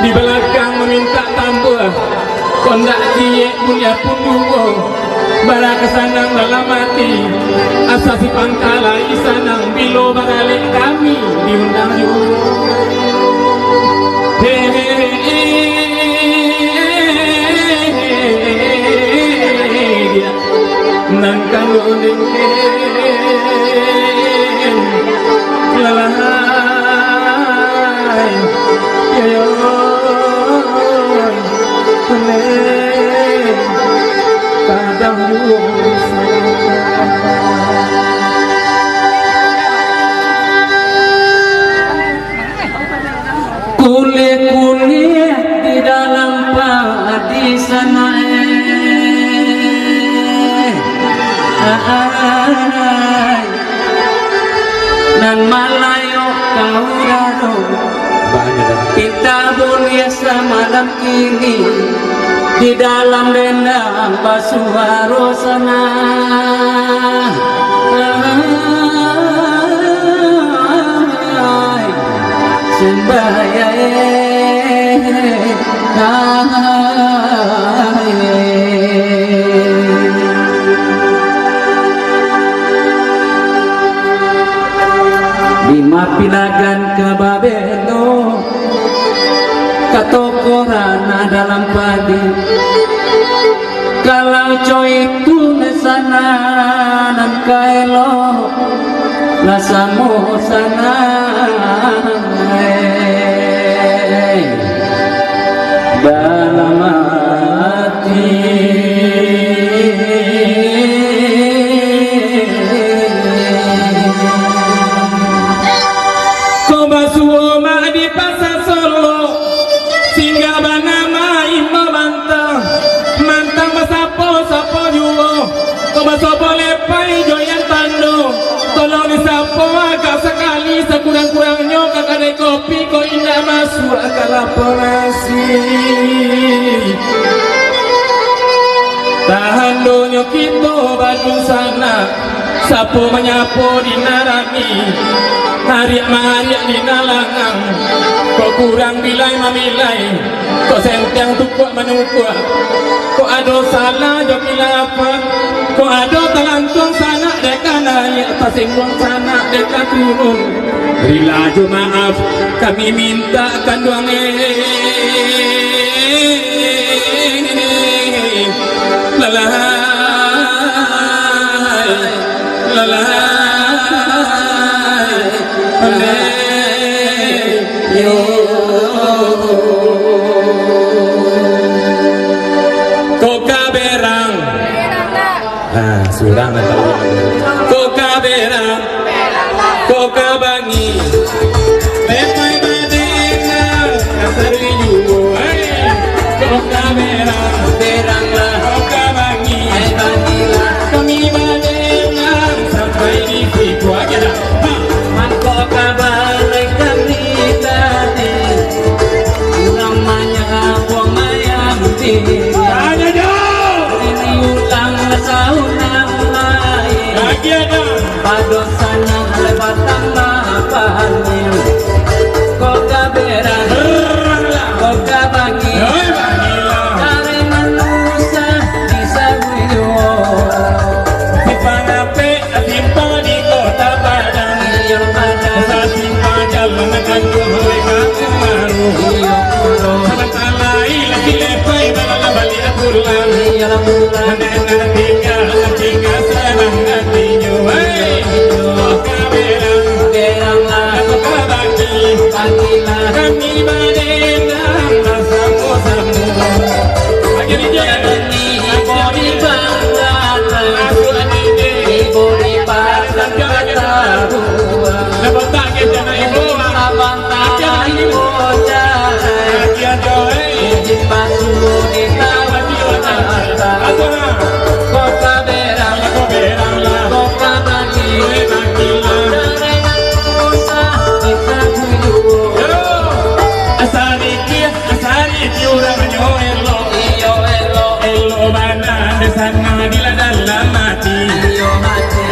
di belakang meminta tambah kondak cie punya punggung bara kesanang dalam hati asa si pangkala isanang bilo bagalik kami diundang nang kanunding lalahai yo kadang kulit-kulit di dalam padi sana dan malayo kau raro kita biasa malam kini di dalam dendam basuharo sana sembaya di mapilagan ke Babelo katokorana dalam padi kalau coy itu sana dan kaelo rasamu sana dalam hati kobasuo ma di pasar Solo singgah banama ima mantang mantang basapo juwo kobasopo lepai joyan tando tolong disapo agak sekali sekurang-kurangnya kakadai kopi ko indah masuk akal laporasi tahan donyo kita baju sana sapo menyapo di narani hariak-mahariak di nalangang kok kurang bilai mamilai kok senteng tukuk menukuk kok ada salah jok apa kok ada telantung sana deka naik pasinggung sana deka turun beri laju maaf kami minta kanduang lalahai lalahai yo koka berang surang koka berang koka bangi lepai badena kasar jual kami badendang samu-samu akhirnya jangan ibu di bangkatan ibu di pasang kata buah dapat tak kita ibu abang tak ibu jalan dia joy di pasuh di tawa di kata kota berang lah kota bagi sana bila dalam mati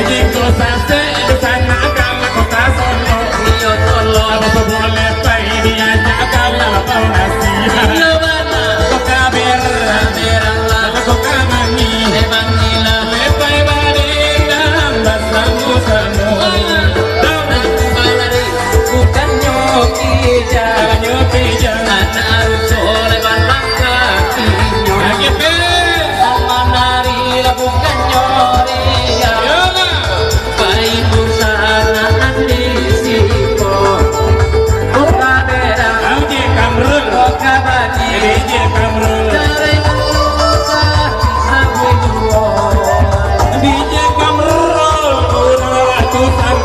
jika sase di sana kalau kota Solo apa boleh pergi diajak kalau kau nasihat kota berang lah kota mangilah lepai badendang bersama-sama bukan nyokija anak soleh bandang kakinya bukan nyoria baik busana andisipo kota berang auje kamrul kota bagi auje kamrul jaringan lusa sabu duo auje kamrul kurang ratusan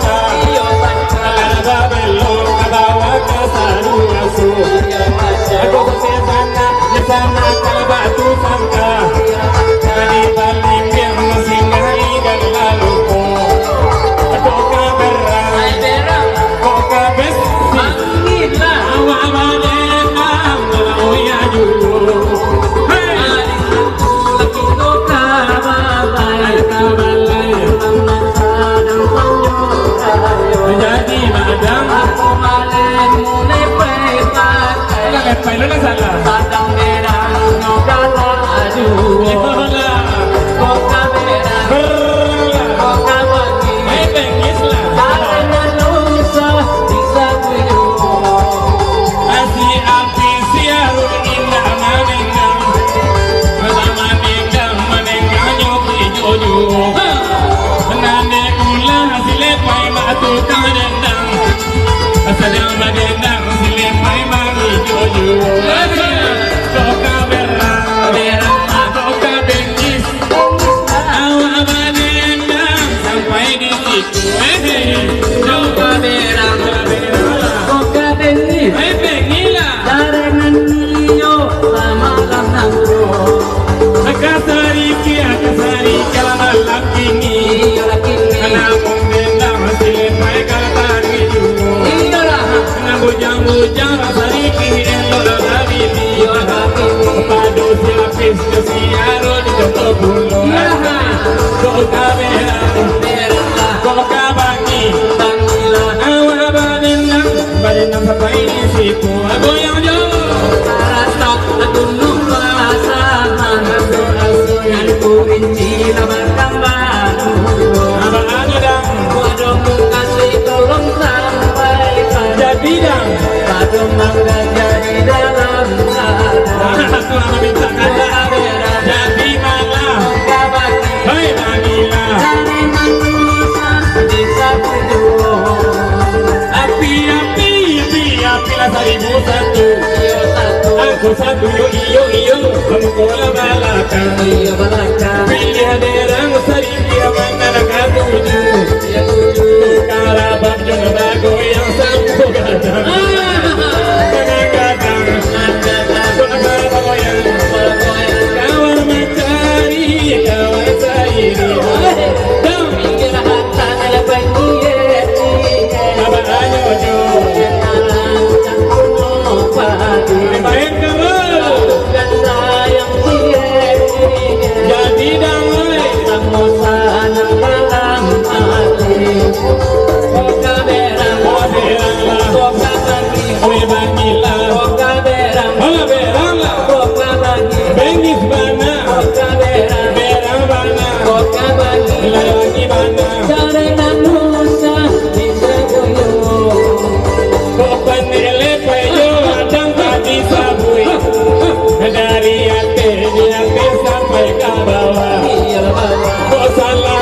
iyo sangka ada belum kabawa ke saru asu iyo masya aku kesana di sana kalau batu sangka di paling yang singai dan lalu kok berang kok bes manggila awak badendang mau ya julu hari lagi kota balai sadang sanyo jadi madang aku malen mulai pakai pakai lu salah sadang berang nyogala aduh sedang badendang silepai mari jojo koka berang koka bengis awak badendang sampai di situ koka berang koka bengis bengilah jaringan iyo sama lamang akasari kalau malam kini kenapa bendang silepai kata bujang-bujang sariki elok habibie padu silapis kesiaro di contoh bulu kota berang kota bagi awak badendang sampai di situ goyang jauh rasa gunung pasaman yang kurinci labang baru abang dang kodong kasih tolong sampai bidang padu mangga jadi dalam aku minta kata jadi malah hei bagilah dari manusia bisa berdua api lah 1001 aku satu iyo kamu kola balaka pilih derang sari dia mana katuju karabab jona bago yang sampu gadang kawan mencari kawan sairi pinggir hatan lepas jadi damai samosa nang malam hati koka berang koka bagilah koka berang koka bagi bengis bana koka berang bana koka bagi lagi bana jaringan nusa di seguyo koka nele pejo adang tadi sabui dari ate sampai ke bawah kok salah